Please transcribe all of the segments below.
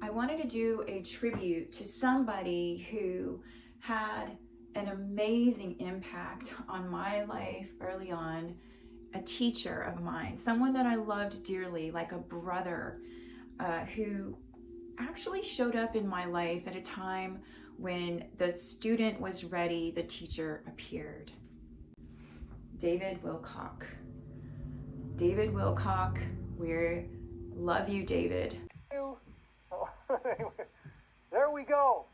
I wanted to do a tribute to somebody who had an amazing impact on my life early on, a teacher of mine, someone that I loved dearly, like a brother, who actually showed up in my life at a time when the student was ready, the teacher appeared. David Wilcock. David Wilcock, we love you, David. There we go.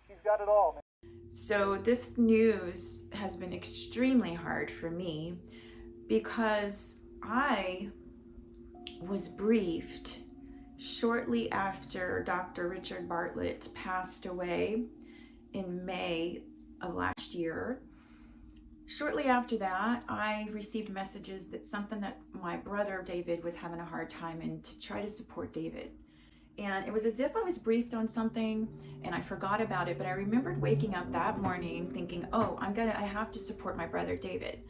She's got it all, man. So this news has been extremely hard for me because I was briefed shortly after Dr. Richard Bartlett passed away in May of last year. Shortly after that, I received messages that something that my brother David was having a hard time in, to try to support David. And it was as if I was briefed on something and I forgot about it, but I remembered waking up that morning thinking, oh, I have to support my brother David,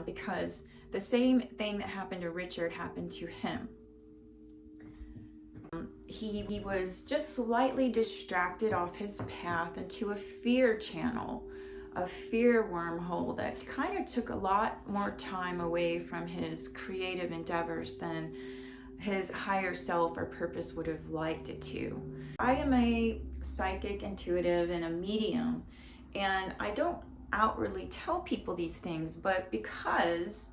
because the same thing that happened to Richard happened to him. He was just slightly distracted off his path into a fear channel, a fear wormhole that kind of took a lot more time away from his creative endeavors than his higher self or purpose would have liked it to. I am a psychic, intuitive, and a medium, and I don't outwardly tell people these things, but because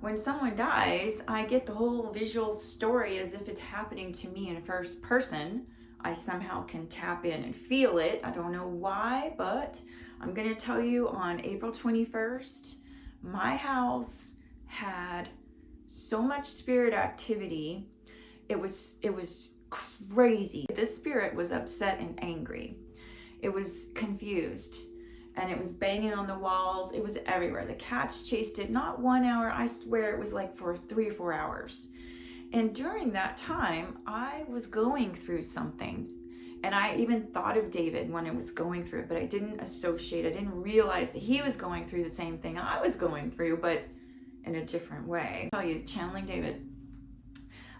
when someone dies, I get the whole visual story as if it's happening to me in first person. I somehow can tap in and feel it. I don't know why, but I'm going to tell you, on April 21st, my house had so much spirit activity. It was crazy. This spirit was upset and angry. It was confused, and it was banging on the walls. It was everywhere. The cats chased it, not 1 hour. I swear it was like for 3 or 4 hours. And during that time, I was going through something. And I even thought of David when I was going through it, but I didn't associate. I didn't realize that he was going through the same thing I was going through, but in a different way. I'll tell you, channeling David,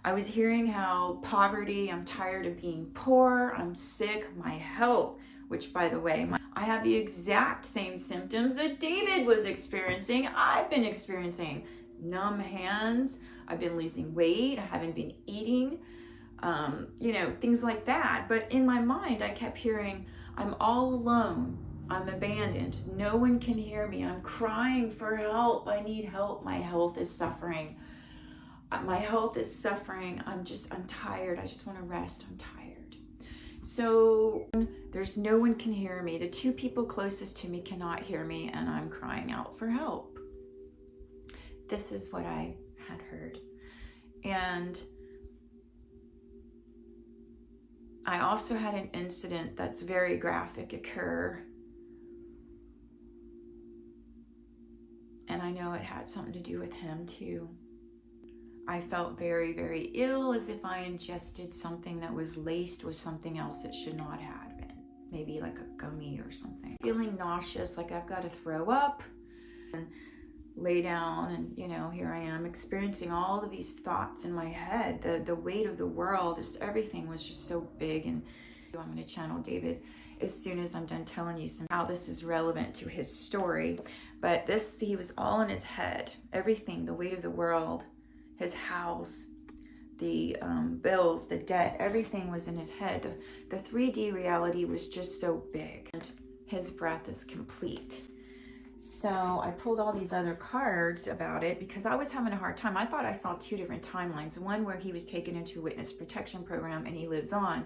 I was hearing how poverty, I'm tired of being poor, I'm sick, my health, which by the way, I have the exact same symptoms that David was experiencing, I've been experiencing. Numb hands, I've been losing weight, I haven't been eating, things like that. But in my mind, I kept hearing, I'm all alone. I'm abandoned. No one can hear me. I'm crying for help. I need help. My health is suffering. My health is suffering. I'm tired. I just want to rest. I'm tired. So there's no one can hear me. The 2 people closest to me cannot hear me, and I'm crying out for help. This is what I had heard. And I also had an incident that's very graphic occur. And I know it had something to do with him too. I felt very, very ill, as if I ingested something that was laced with something else it should not have been. Maybe like a gummy or something. Feeling nauseous, like I've got to throw up and lay down, and here I am experiencing all of these thoughts in my head. The weight of the world, just everything was just so big. And I'm going to channel David as soon as I'm done telling you how this is relevant to his story. But he was all in his head. Everything, the weight of the world, his house, the bills, the debt, everything was in his head. The 3D reality was just so big. And his breath is complete. So I pulled all these other cards about it because I was having a hard time. I thought I saw 2 different timelines. One where he was taken into a witness protection program and he lives on,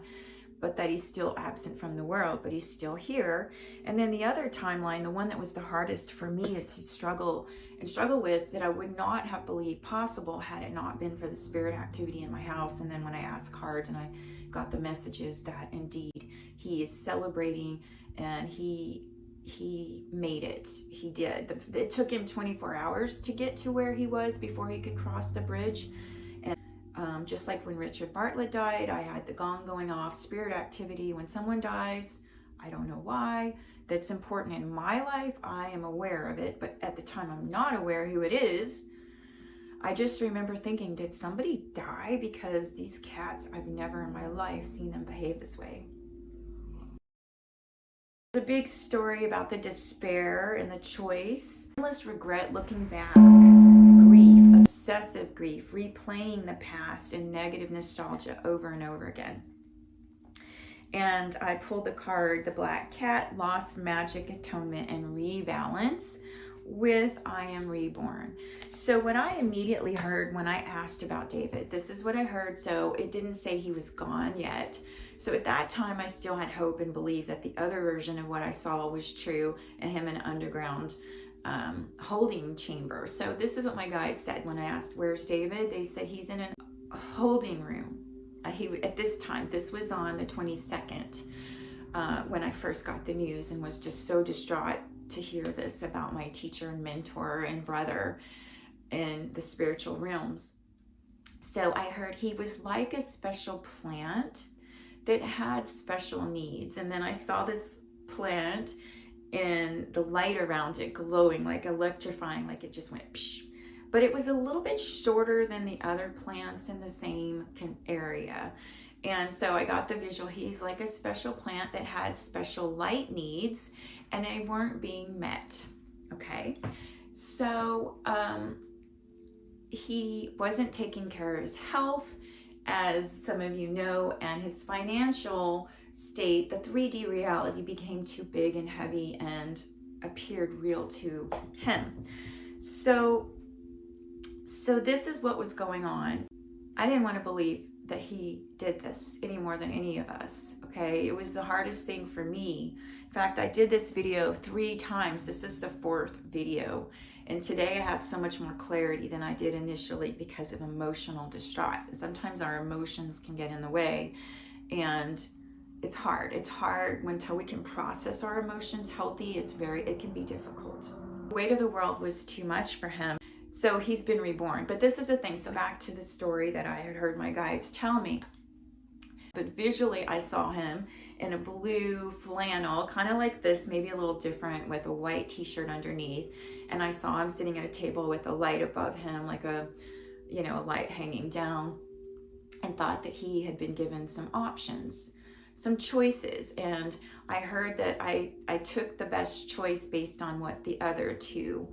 but that he's still absent from the world, but he's still here. And then the other timeline, the one that was the hardest for me to struggle with, that I would not have believed possible had it not been for the spirit activity in my house. And then when I asked cards and I got the messages that indeed he is celebrating and he made it. He did. It took him 24 hours to get to where he was before he could cross the bridge. And just like when Richard Bartlett died, I had the gong going off, spirit activity. When someone dies, I don't know why, that's important in my life. I am aware of it, but at the time I'm not aware who it is. I just remember thinking, did somebody die? Because these cats, I've never in my life seen them behave this way. It's a big story about the despair and the choice. Endless regret looking back, grief, obsessive grief, replaying the past and negative nostalgia over and over again. And I pulled the card, the Black Cat, Lost Magic, Atonement, and Rebalance with I Am Reborn. So what I immediately heard when I asked about David, this is what I heard. So it didn't say he was gone yet. So at that time, I still had hope and believed that the other version of what I saw was true, and him in an underground holding chamber. So this is what my guide said when I asked, where's David? They said he's in a holding room. At this time, this was on the 22nd, when I first got the news and was just so distraught to hear this about my teacher and mentor and brother in the spiritual realms. So I heard he was like a special plant that had special needs. And then I saw this plant and the light around it glowing, like electrifying, like it just went psh. But it was a little bit shorter than the other plants in the same area. And so I got the visual. He's like a special plant that had special light needs and they weren't being met. Okay. So he wasn't taking care of his health, as some of you know, and his financial state, the 3D reality became too big and heavy and appeared real to him. So this is what was going on. I didn't want to believe that he did this any more than any of us, okay? It was the hardest thing for me. In fact, I did this video 3 times. This is the 4th video. And today I have so much more clarity than I did initially because of emotional distraught. Sometimes our emotions can get in the way, and it's hard. It's hard until we can process our emotions healthy. It can be difficult. The weight of the world was too much for him. So he's been reborn. But this is the thing. So back to the story that I had heard my guides tell me. But visually, I saw him in a blue flannel, kind of like this, maybe a little different, with a white t-shirt underneath. And I saw him sitting at a table with a light above him, like a light hanging down, and thought that he had been given some options, some choices. And I heard that I took the best choice based on what the other two,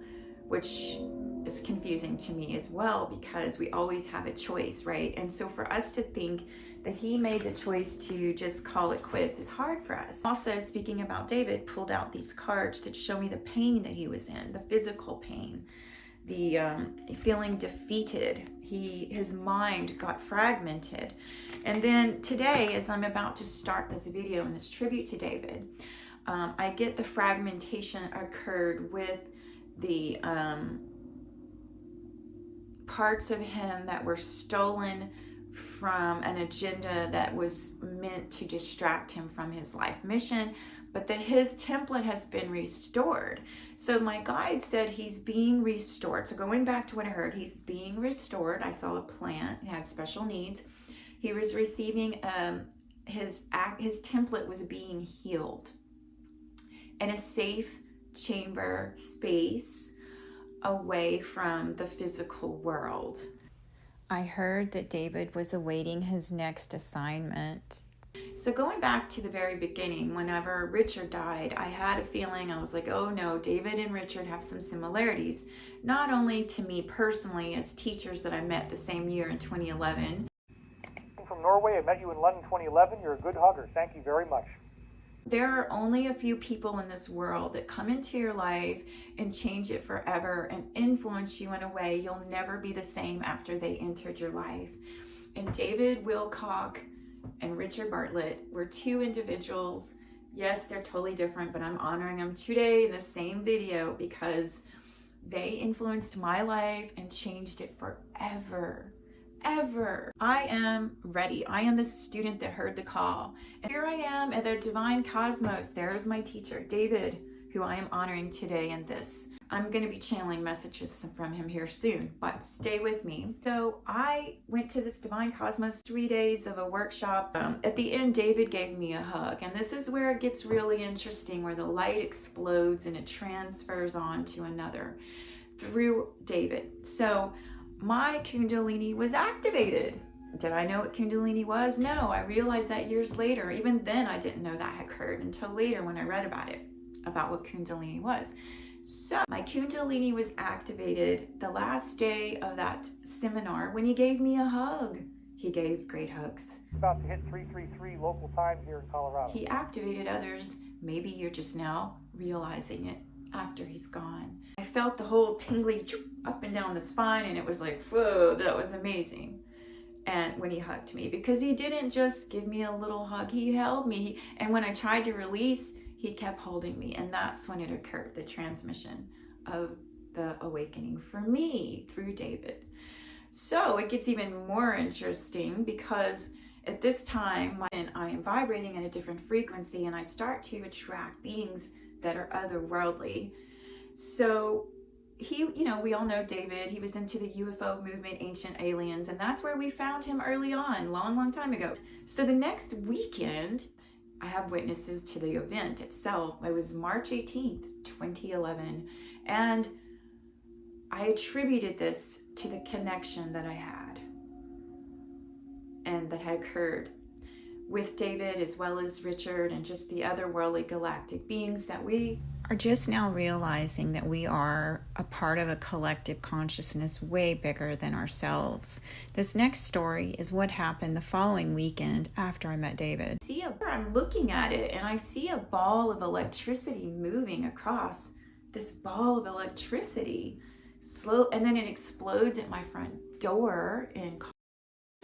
which is confusing to me as well, because we always have a choice, right? And so for us to think that he made the choice to just call it quits is hard for us. Also, speaking about David, pulled out these cards to show me the pain that he was in, the physical pain, the feeling defeated. His mind got fragmented. And then today, as I'm about to start this video and this tribute to David, I get the fragmentation occurred with the parts of him that were stolen from an agenda that was meant to distract him from his life mission, but that his template has been restored. So my guide said he's being restored. So going back to what I heard, he's being restored. I saw a plant, he had special needs. He was receiving his template was being healed in a safe chamber space away from the physical world. I heard that David was awaiting his next assignment. So going back to the very beginning, whenever Richard died, I had a feeling, I was like, oh no, David and Richard have some similarities. Not only to me personally as teachers that I met the same year in 2011. From Norway, I met you in London 2011. You're a good hugger. Thank you very much. There are only a few people in this world that come into your life and change it forever and influence you in a way you'll never be the same after they entered your life. And David Wilcock and Richard Bartlett were 2 individuals. Yes, they're totally different, but I'm honoring them today in the same video because they influenced my life and changed it forever. Ever. I am ready. I am the student that heard the call. And here I am at the divine cosmos. There's my teacher, David, who I am honoring today in this. I'm going to be channeling messages from him here soon, but stay with me. So I went to this divine cosmos, 3 days of a workshop. At the end, David gave me a hug. And this is where it gets really interesting, where the light explodes and it transfers on to another through David. So my Kundalini was activated. Did I know what Kundalini was? No, I realized that years later. Even then, I didn't know that had occurred until later when I read about it, about what Kundalini was. So my Kundalini was activated the last day of that seminar when he gave me a hug. He gave great hugs. About to hit 333 local time here in Colorado. He activated others. Maybe you're just now realizing it after he's gone. I felt the whole tingly up and down the spine, and it was like, whoa, that was amazing. And when he hugged me, because he didn't just give me a little hug, he held me. And when I tried to release, he kept holding me. And that's when it occurred, the transmission of the awakening for me through David. So it gets even more interesting because at this time, I am vibrating at a different frequency, and I start to attract beings that are otherworldly. So he, we all know David. He was into the UFO movement, ancient aliens, and that's where we found him early on, long time ago. So the next weekend, I have witnesses to the event itself. It was March 18th, 2011, and I attributed this to the connection that I had and that had occurred with David, as well as Richard and just the otherworldly galactic beings that we are just now realizing that we are a part of a collective consciousness way bigger than ourselves. This next story is what happened the following weekend after I met David. I'm looking at it and I see a ball of electricity moving across this ball of electricity. Slow, and then it explodes at my front door in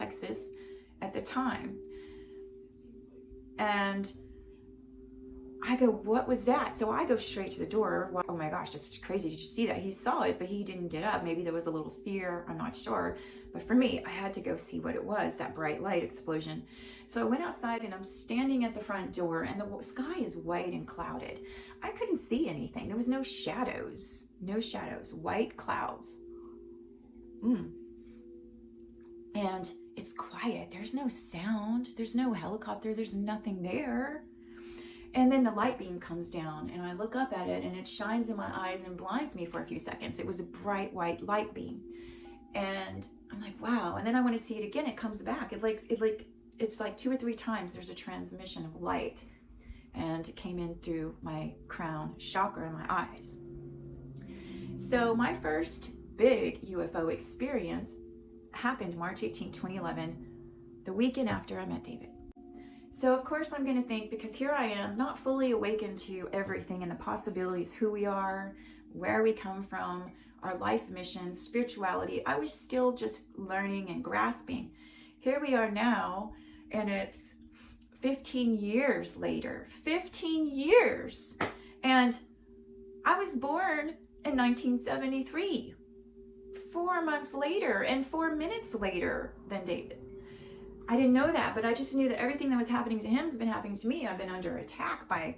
Texas at the time. And I go, what was that? So I go straight to the door. Oh my gosh, this is crazy. Did you see that? He saw it, but he didn't get up. Maybe there was a little fear. I'm not sure. But for me, I had to go see what it was, that bright light explosion. So I went outside and I'm standing at the front door, and the sky is white and clouded. I couldn't see anything. There was no shadows, white clouds. And it's quiet. There's no sound. There's no helicopter. There's nothing there. And then the light beam comes down and I look up at it and it shines in my eyes and blinds me for a few seconds. It was a bright white light beam. And I'm like, wow. And then I want to see it again. It comes back. It's like 2 or 3 times there's a transmission of light. And it came in through my crown chakra in my eyes. So my first big UFO experience happened March 18, 2011, the weekend after I met David. So of course I'm going to think, because here I am, not fully awakened to everything and the possibilities, who we are, where we come from, our life mission, spirituality. I was still just learning and grasping. Here we are now, and it's 15 years later. 15 years! And I was born in 1973. 4 months later and 4 minutes later than David. I didn't know that, but I just knew that everything that was happening to him has been happening to me. I've been under attack by,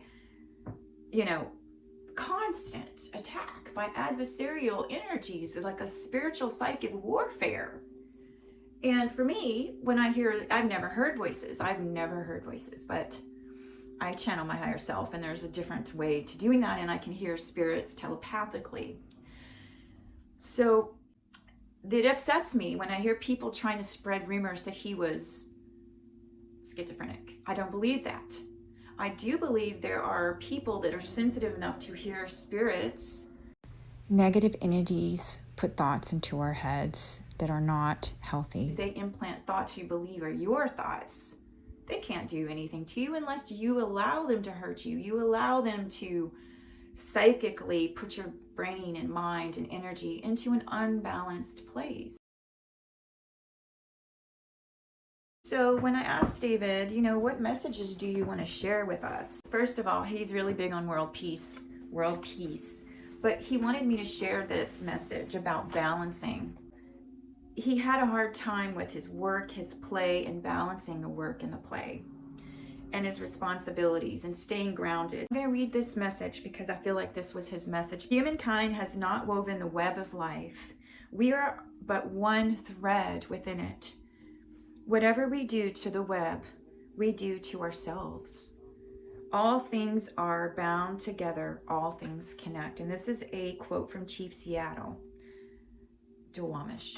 constant attack by adversarial energies, like a spiritual psychic warfare. And for me, when I hear, I've never heard voices, but I channel my higher self, and there's a different way to doing that, and I can hear spirits telepathically. So it upsets me when I hear people trying to spread rumors that he was schizophrenic. I don't believe that. I do believe there are people that are sensitive enough to hear spirits. Negative entities put thoughts into our heads that are not healthy. They implant thoughts you believe are your thoughts. They can't do anything to you unless you allow them to hurt you. You allow them to psychically put your brain and mind and energy into an unbalanced place. So when I asked David, what messages do you want to share with us? First of all, he's really big on world peace. But he wanted me to share this message about balancing. He had a hard time with his work, his play, and balancing the work and the play, and his responsibilities, and staying grounded. I'm going to read this message because I feel like this was his message. Humankind has not woven the web of life. We are but one thread within it. Whatever we do to the web, we do to ourselves. All things are bound together. All things connect. And this is a quote from Chief Seattle, Duwamish.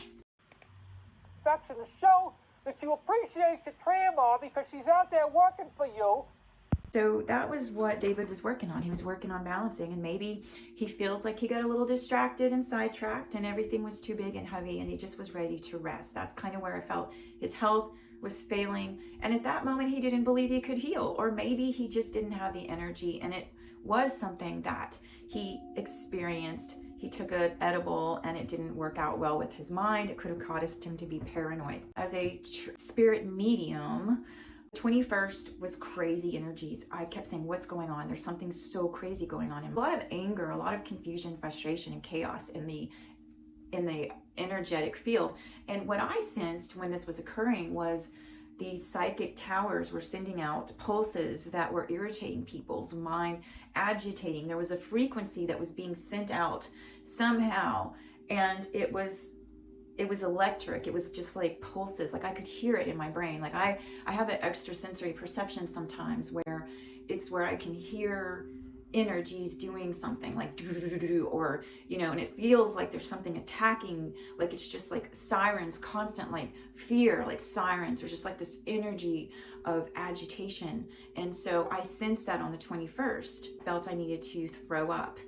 affection to show that you appreciate your grandma because she's out there working for you. So that was what David was working on. He was working on balancing, and maybe he feels like he got a little distracted and sidetracked and everything was too big and heavy and he just was ready to rest. That's kind of where I felt his health was failing. And at that moment, he didn't believe he could heal, or maybe he just didn't have the energy, and it was something that he experienced. He took an edible and it didn't work out well with his mind. It could have caused him to be paranoid. As a spirit medium, 21st was crazy energies. I kept saying, what's going on? There's something so crazy going on. And a lot of anger, a lot of confusion, frustration, and chaos in the energetic field. And what I sensed when this was occurring was these psychic towers were sending out pulses that were irritating people's mind, agitating. There was a frequency that was being sent out somehow, and it was electric. It was just like pulses. Like I could hear it in my brain. Like I have an extrasensory perception sometimes where I can hear energies doing something like or and it feels like there's something attacking, like it's just like sirens, constant like fear, like sirens, or just like this energy of agitation. And so I sensed that on the 21st, felt I needed to throw up.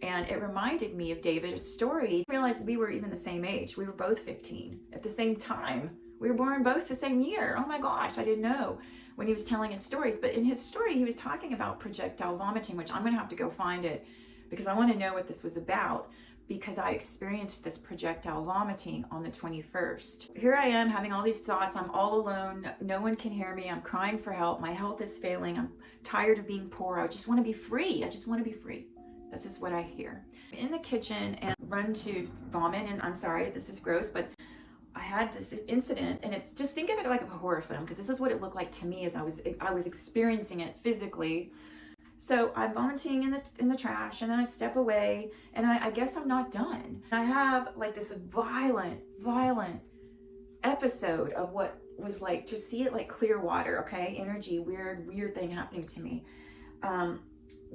And it reminded me of David's story. I realized we were even the same age. We were both 15 at the same time. We were born both the same year. Oh my gosh, I didn't know when he was telling his stories. But in his story, he was talking about projectile vomiting, which I'm going to have to go find it because I want to know what this was about, because I experienced this projectile vomiting on the 21st. Here I am having all these thoughts. I'm all alone. No one can hear me. I'm crying for help. My health is failing. I'm tired of being poor. I just want to be free. I just want to be free. This is what I hear. In the kitchen and run to vomit, and I'm sorry, this is gross, but I had this incident, and it's just, think of it like a horror film, because this is what it looked like to me as I was experiencing it physically. So I'm vomiting in the trash, and then I step away, and I guess I'm not done. I have like this violent episode of what was like, just see it like clear water, okay? Energy, weird thing happening to me.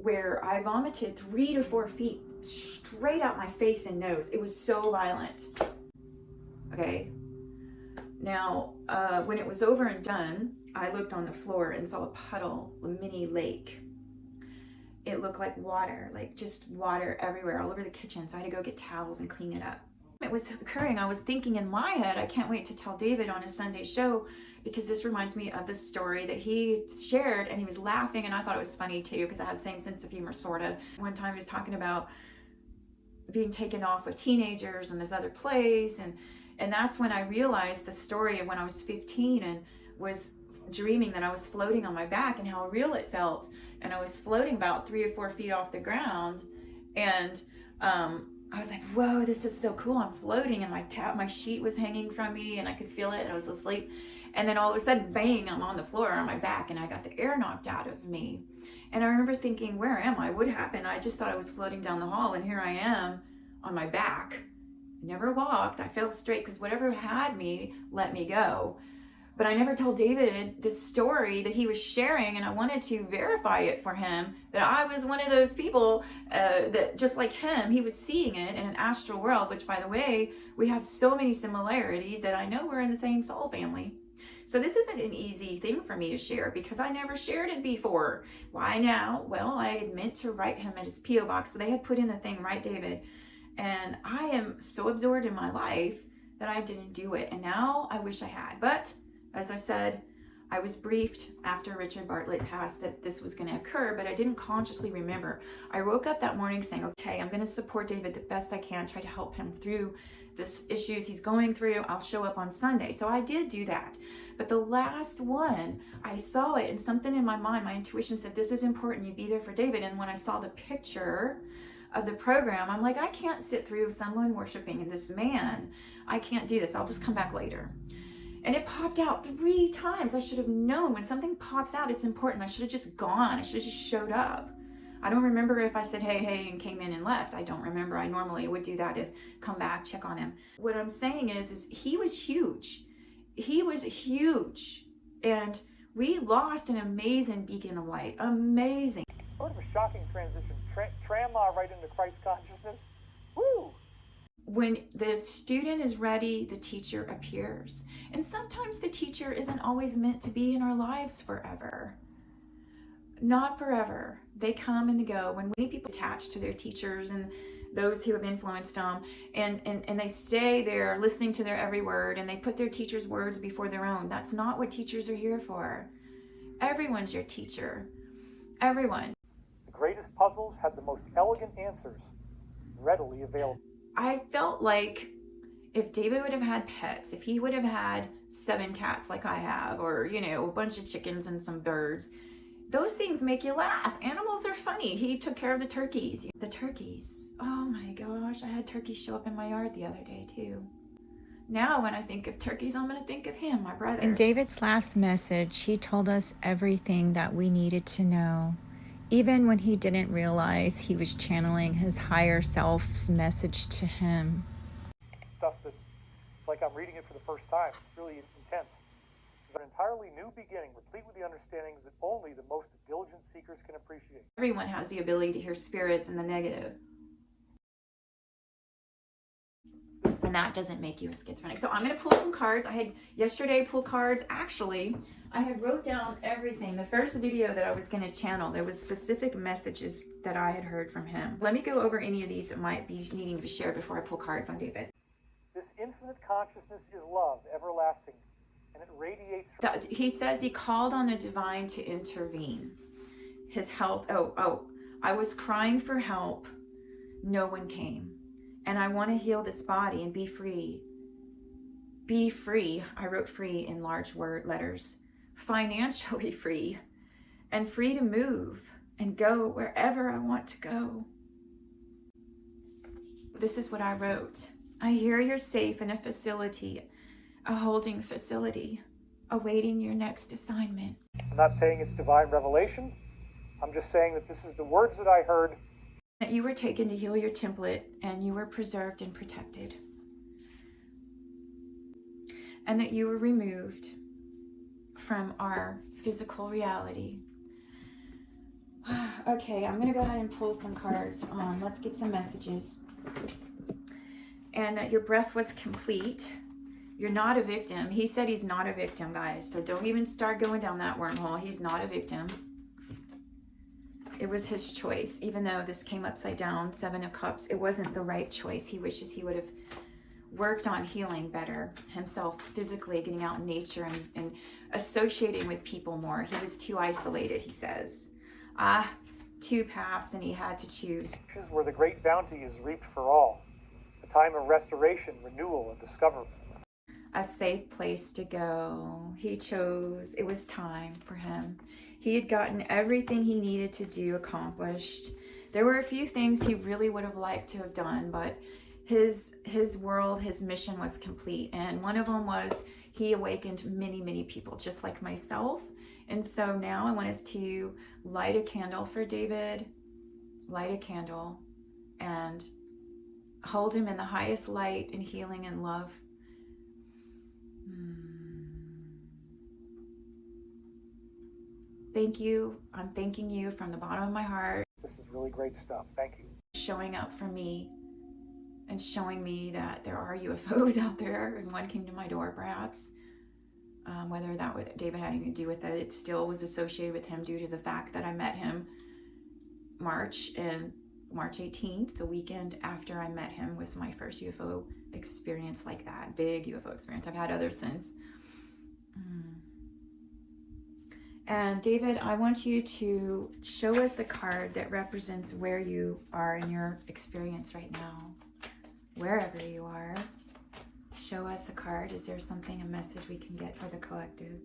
Where I vomited 3 to 4 feet straight out my face and nose. It was so violent. Okay. Now, when it was over and done, I looked on the floor and saw a puddle, a mini lake. It looked like water, like just water everywhere, all over the kitchen. So I had to go get towels and clean it up. It was occurring. I was thinking in my head, I can't wait to tell David on his Sunday show, because this reminds me of the story that he shared, and he was laughing, and I thought it was funny too, because I had the same sense of humor, sort of. One time he was talking about being taken off with teenagers in this other place, and that's when I realized the story of when I was 15 and was dreaming that I was floating on my back and how real it felt. And I was floating about 3 or 4 feet off the ground, and I was like, whoa, this is so cool. I'm floating, and my sheet was hanging from me, and I could feel it, and I was asleep. And then all of a sudden, bang, I'm on the floor on my back, and I got the air knocked out of me. And I remember thinking, where am I? What happened? I just thought I was floating down the hall, and here I am on my back. Never walked. I fell straight, because whatever had me let me go. But I never told David this story that he was sharing, and I wanted to verify it for him, that I was one of those people that, just like him, he was seeing it in an astral world, which, by the way, we have so many similarities that I know we're in the same soul family. So this isn't an easy thing for me to share, because I never shared it before. Why now? Well, I had meant to write him at his P.O. box, so they had put in the thing, "Write David." And I am so absorbed in my life that I didn't do it. And now I wish I had. But as I said, I was briefed after Richard Bartlett passed that this was going to occur, but I didn't consciously remember. I woke up that morning saying, okay, I'm going to support David the best I can, try to help him through this issues he's going through. I'll show up on Sunday. So I did do that. But the last one, I saw it, and something in my mind, my intuition said, this is important. You be there for David. And when I saw the picture of the program, I'm like, I can't sit through someone worshiping this man. I can't do this. I'll just come back later. And it popped out 3 times. I should have known when something pops out, it's important. I should have just gone. I should have just showed up. I don't remember if I said, hey, hey, and came in and left. I don't remember. I normally would do that, to come back, check on him. What I'm saying is he was huge. He was huge. And we lost an amazing beacon of light. Amazing. What a shocking transition. Tram right into Christ consciousness. Woo! when the student is ready, the teacher appears. And sometimes the teacher isn't always meant to be in our lives forever. Not forever. They come and they go. When we people attach to their teachers and those who have influenced them, and they stay there listening to their every word, and they put their teacher's words before their own. That's not what teachers are here for. Everyone's your teacher. Everyone. The greatest puzzles had the most elegant answers readily available. I felt like if David would have had pets, if he would have had 7 cats like I have, or, you know, a bunch of chickens and some birds, those things make you laugh. Animals are funny. He took care of the turkeys. The turkeys. Oh my gosh, I had turkeys show up in my yard the other day too. Now when I think of turkeys, I'm going to think of him, my brother. In David's last message, he told us everything that we needed to know, even when he didn't realize he was channeling his higher self's message to him. Stuff that it's like I'm reading it for the first time. It's really intense. It's an entirely new beginning, replete with the understandings that only the most diligent seekers can appreciate. Everyone has the ability to hear spirits in the negative. And that doesn't make you a schizophrenic. So I'm going to pull some cards. I had yesterday pull cards. Actually, I had wrote down everything. The first video that I was going to channel, there was specific messages that I had heard from him. Let me go over any of these that might be needing to be shared before I pull cards on David. This infinite consciousness is love, everlasting, and it radiates from... He says he called on the divine to intervene. His health, I was crying for help. No one came. And I want to heal this body and be free. Be free. I wrote free in large letters. Financially free. And free to move and go wherever I want to go. This is what I wrote. I hear you're safe in a facility, a holding facility, awaiting your next assignment. I'm not saying it's divine revelation. I'm just saying that this is the words that I heard. That you were taken to heal your template and you were preserved and protected. And that you were removed from our physical reality. Okay, I'm going to go ahead and pull some cards. Let's get some messages. And that your breath was complete. You're not a victim. He said he's not a victim, guys. So don't even start going down that wormhole. He's not a victim. It was his choice. Even though this came upside down, 7 of Cups, it wasn't the right choice. He wishes he would have worked on healing better himself, physically getting out in nature and associating with people more. He was too isolated, he says. 2 paths, and he had to choose. This is where the great bounty is reaped for all. A time of restoration, renewal, and discovery. A safe place to go. He chose. It was time for him. He had gotten everything he needed to do accomplished. There were a few things he really would have liked to have done, but his world, his mission was complete. And one of them was he awakened many, many people, just like myself. And so now I want us to light a candle for David, light a candle, and hold him in the highest light and healing and love. Thank you. I'm thanking you from the bottom of my heart. This is really great stuff. Thank you. Showing up for me and showing me that there are UFOs out there, and one came to my door perhaps. Whether that would David had anything to do with it, it still was associated with him due to the fact that I met him March 18th, the weekend after I met him, was my first UFO experience like that. Big UFO experience. I've had others since. And David, I want you to show us a card that represents where you are in your experience right now. Wherever you are, show us a card. Is there something, a message we can get for the collective?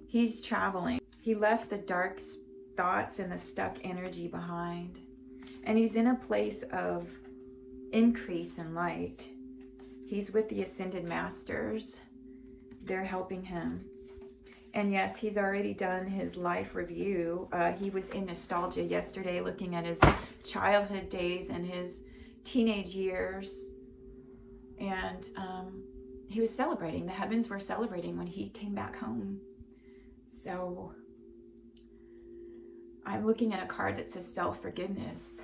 He's traveling. He left the dark thoughts and the stuck energy behind. And he's in a place of increase in light. He's with the Ascended Masters. They're helping him. And yes, he's already done his life review. He was in nostalgia yesterday, looking at his childhood days and his teenage years. And he was celebrating. The heavens were celebrating when he came back home. So I'm looking at a card that says self-forgiveness.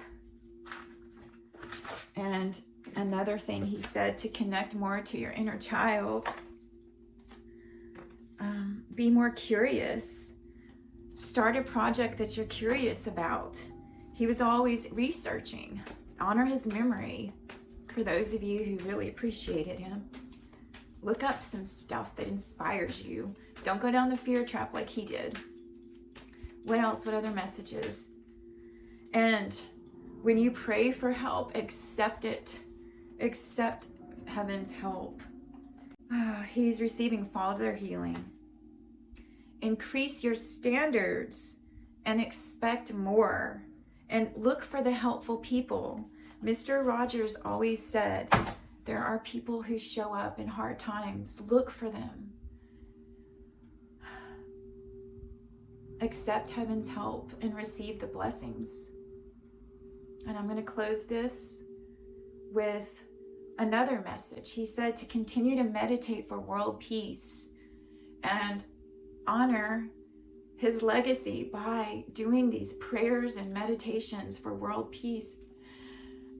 And another thing he said, to connect more to your inner child, be more curious. Start a project that you're curious about. He was always researching. Honor his memory. For those of you who really appreciated him, look up some stuff that inspires you. Don't go down the fear trap like he did. What else? What other messages? And when you pray for help, accept it. Accept heaven's help. He's receiving Father healing. Increase your standards and expect more. And look for the helpful people. Mr. Rogers always said, there are people who show up in hard times. Look for them. Accept heaven's help and receive the blessings. And I'm going to close this with another message. He said to continue to meditate for world peace and honor his legacy by doing these prayers and meditations for world peace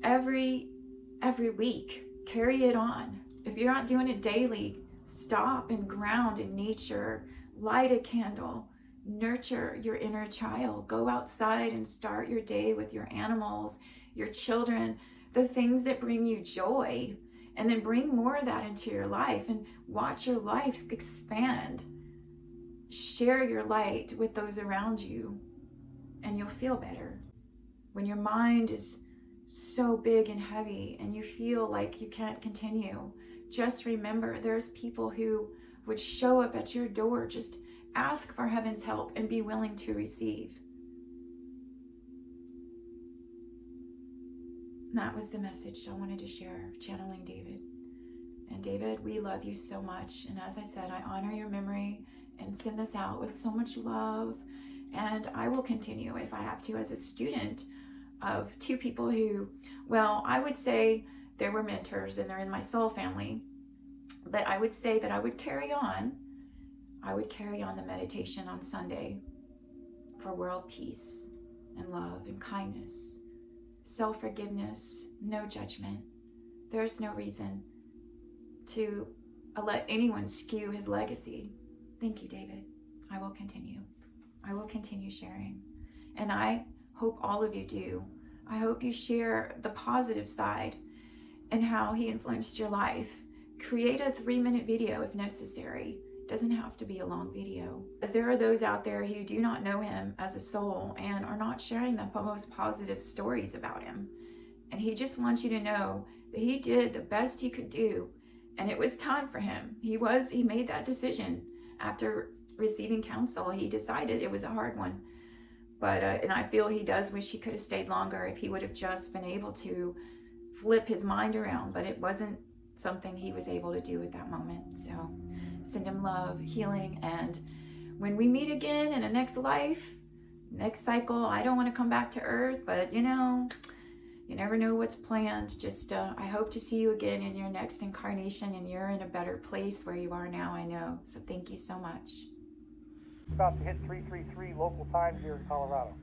every week. Carry it on. If you're not doing it daily, stop and ground in nature. Light a candle. Nurture your inner child. Go outside and start your day with your animals, your children, the things that bring you joy, and then bring more of that into your life and watch your life expand. Share your light with those around you and you'll feel better. When your mind is so big and heavy and you feel like you can't continue, just remember there's people who would show up at your door. Just ask for heaven's help and be willing to receive. That was the message I wanted to share, channeling David. And David, we love you so much. And as I said, I honor your memory and send this out with so much love. And I will continue, if I have to, as a student of two people who, well, I would say they were mentors and they're in my soul family. But I would say that I would carry on the meditation on Sunday for world peace and love and kindness, self-forgiveness, no judgment. There's no reason to let anyone skew his legacy. Thank you, David. I will continue. I will continue sharing. And I hope all of you do. I hope you share the positive side and how he influenced your life. Create a 3-minute video if necessary. It doesn't have to be a long video. As there are those out there who do not know him as a soul and are not sharing the most positive stories about him. And he just wants you to know that he did the best he could do. And it was time for him. He made that decision after receiving counsel. He decided it was a hard one. But, and I feel he does wish he could have stayed longer if he would have just been able to flip his mind around. But it wasn't something he was able to do at that moment. So send him love, healing. And when we meet again in a next life, next cycle, I don't want to come back to earth, but you know, you never know what's planned. Just, I hope to see you again in your next incarnation and you're in a better place where you are now, I know. So thank you so much. About to hit 3:33 local time here in Colorado.